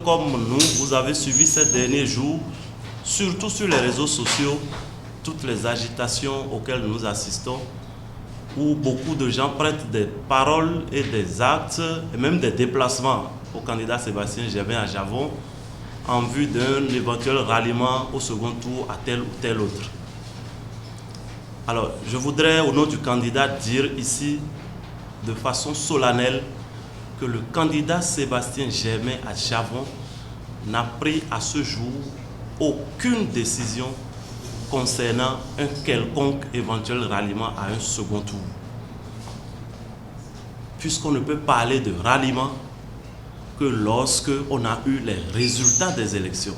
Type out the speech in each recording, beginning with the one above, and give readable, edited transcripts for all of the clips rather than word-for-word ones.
comme nous, vous avez suivi ces derniers jours, surtout sur les réseaux sociaux, toutes les agitations auxquelles nous assistons, où beaucoup de gens prêtent des paroles et des actes, et même des déplacements au candidat Sébastien Germain à Javon, en vue d'un éventuel ralliement au second tour à tel ou tel autre. Alors, je voudrais, au nom du candidat, dire ici, de façon solennelle, que le candidat Sébastien Germain à Javon n'a pris à ce jour aucune décision concernant un quelconque éventuel ralliement à un second tour. Puisqu'on ne peut parler de ralliement que lorsque on a eu les résultats des élections.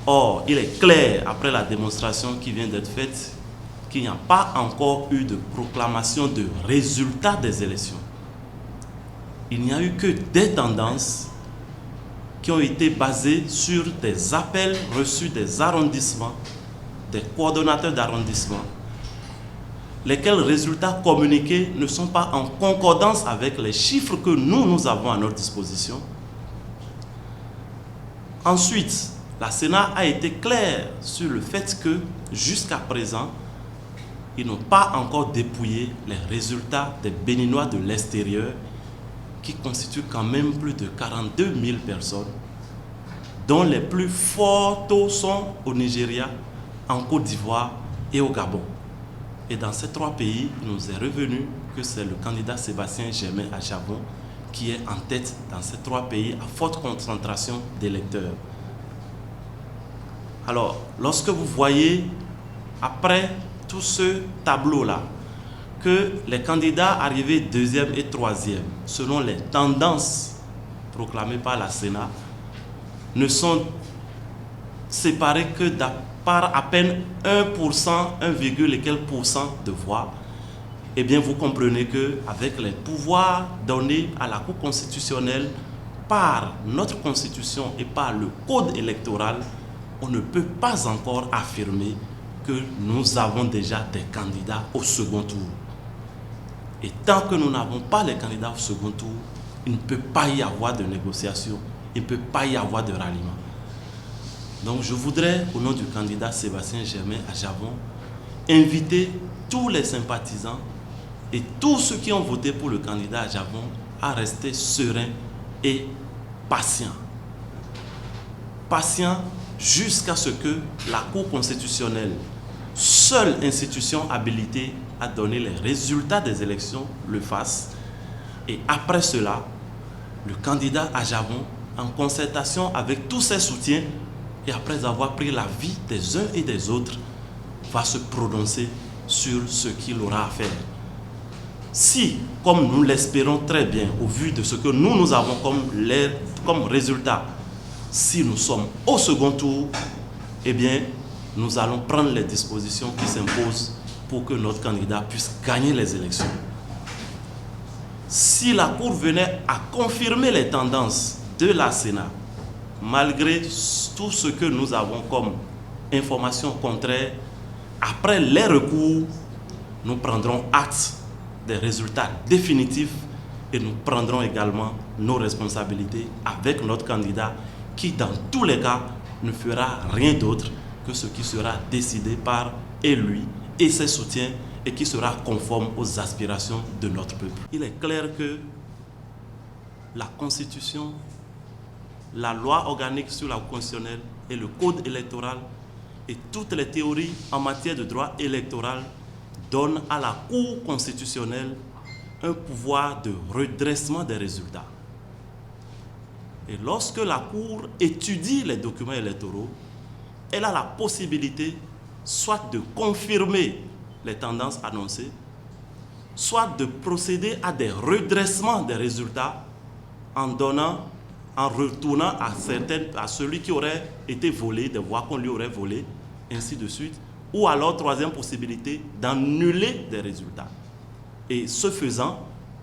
Or, il est clair, après la démonstration qui vient d'être faite, qu'il n'y a pas encore eu de proclamation de résultats des élections. Il n'y a eu que des tendances qui ont été basées sur des appels reçus des arrondissements, des coordonnateurs d'arrondissement, lesquels résultats communiqués ne sont pas en concordance avec les chiffres que nous avons à notre disposition. Ensuite, la Sénat a été claire sur le fait que, jusqu'à présent, ils n'ont pas encore dépouillé les résultats des Béninois de l'extérieur, qui constituent quand même plus de 42 000 personnes, dont les plus forts taux sont au Nigeria, en Côte d'Ivoire et au Gabon. Et dans ces trois pays, il nous est revenu que c'est le candidat Sébastien Germain à Javon qui est en tête dans ces trois pays à forte concentration d'électeurs. Alors, lorsque vous voyez, après tout ce tableau-là, que les candidats arrivés deuxième et troisième, selon les tendances proclamées par la Sénat, ne sont séparés que par à peine 1%, 1, et quelques pourcents de voix, eh bien vous comprenez qu'avec les pouvoirs donnés à la Cour constitutionnelle par notre Constitution et par le Code électoral, on ne peut pas encore affirmer que nous avons déjà des candidats au second tour. Et tant que nous n'avons pas les candidats au second tour, il ne peut pas y avoir de négociation, il ne peut pas y avoir de ralliement. Donc je voudrais, au nom du candidat Sébastien Germain à Javon, inviter tous les sympathisants et tous ceux qui ont voté pour le candidat à Javon à rester sereins et patients. Patients jusqu'à ce que la Cour constitutionnelle, seule institution habilitée à donner les résultats des élections, le fasse. Et après cela, le candidat à Javon, en concertation avec tous ses soutiens, et après avoir pris l'avis des uns et des autres, va se prononcer sur ce qu'il aura à faire. Si, comme nous l'espérons très bien, au vu de ce que nous avons comme résultat, si nous sommes au second tour, eh bien, nous allons prendre les dispositions qui s'imposent pour que notre candidat puisse gagner les élections. Si la Cour venait à confirmer les tendances de la Sénat, malgré tout ce que nous avons comme information contraire, après les recours, nous prendrons acte des résultats définitifs et nous prendrons également nos responsabilités avec notre candidat qui, dans tous les cas, ne fera rien d'autre que ce qui sera décidé par lui et ses soutiens et qui sera conforme aux aspirations de notre peuple. Il est clair que la Constitution, la loi organique sur la Cour constitutionnelle et le code électoral et toutes les théories en matière de droit électoral donnent à la Cour constitutionnelle un pouvoir de redressement des résultats. Et lorsque la Cour étudie les documents électoraux, elle a la possibilité soit de confirmer les tendances annoncées, soit de procéder à des redressements des résultats en retournant à celui qui aurait été volé, des voix qu'on lui aurait volées, ainsi de suite. Ou alors, troisième possibilité, d'annuler des résultats. Et ce faisant,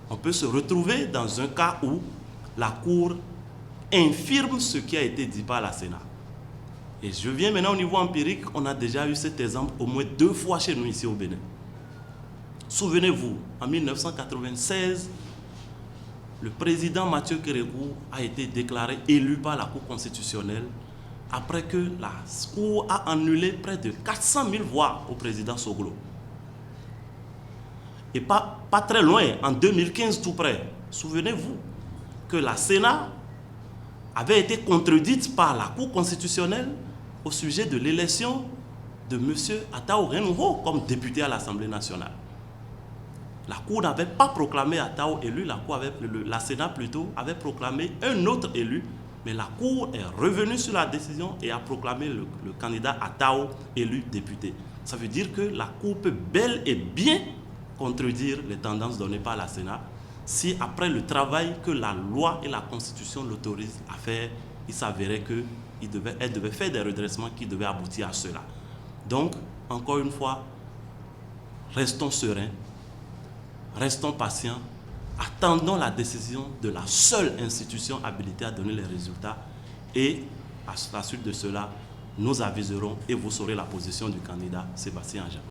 on peut se retrouver dans un cas où la Cour infirme ce qui a été dit par la Sénat. Et je viens maintenant au niveau empirique, on a déjà eu cet exemple au moins 2 fois chez nous ici au Bénin. Souvenez-vous, en 1996, le président Mathieu Kérékou a été déclaré élu par la Cour constitutionnelle après que la Cour a annulé près de 400 000 voix au président Soglo. Et pas très loin, en 2015 tout près, souvenez-vous que la Sénat avait été contredite par la Cour constitutionnelle au sujet de l'élection de M. Atao Renouveau comme député à l'Assemblée nationale. La Cour n'avait pas proclamé Atao élu, la Sénat plutôt avait proclamé un autre élu, mais la Cour est revenue sur la décision et a proclamé le candidat Atao élu député. Ça veut dire que la Cour peut bel et bien contredire les tendances données par la Sénat si après le travail que la loi et la Constitution l'autorisent à faire, il s'avérait qu'elle devait faire des redressements qui devaient aboutir à cela. Donc, encore une fois, restons sereins, restons patients, attendons la décision de la seule institution habilitée à donner les résultats et à la suite de cela, nous aviserons et vous saurez la position du candidat Sébastien Aja.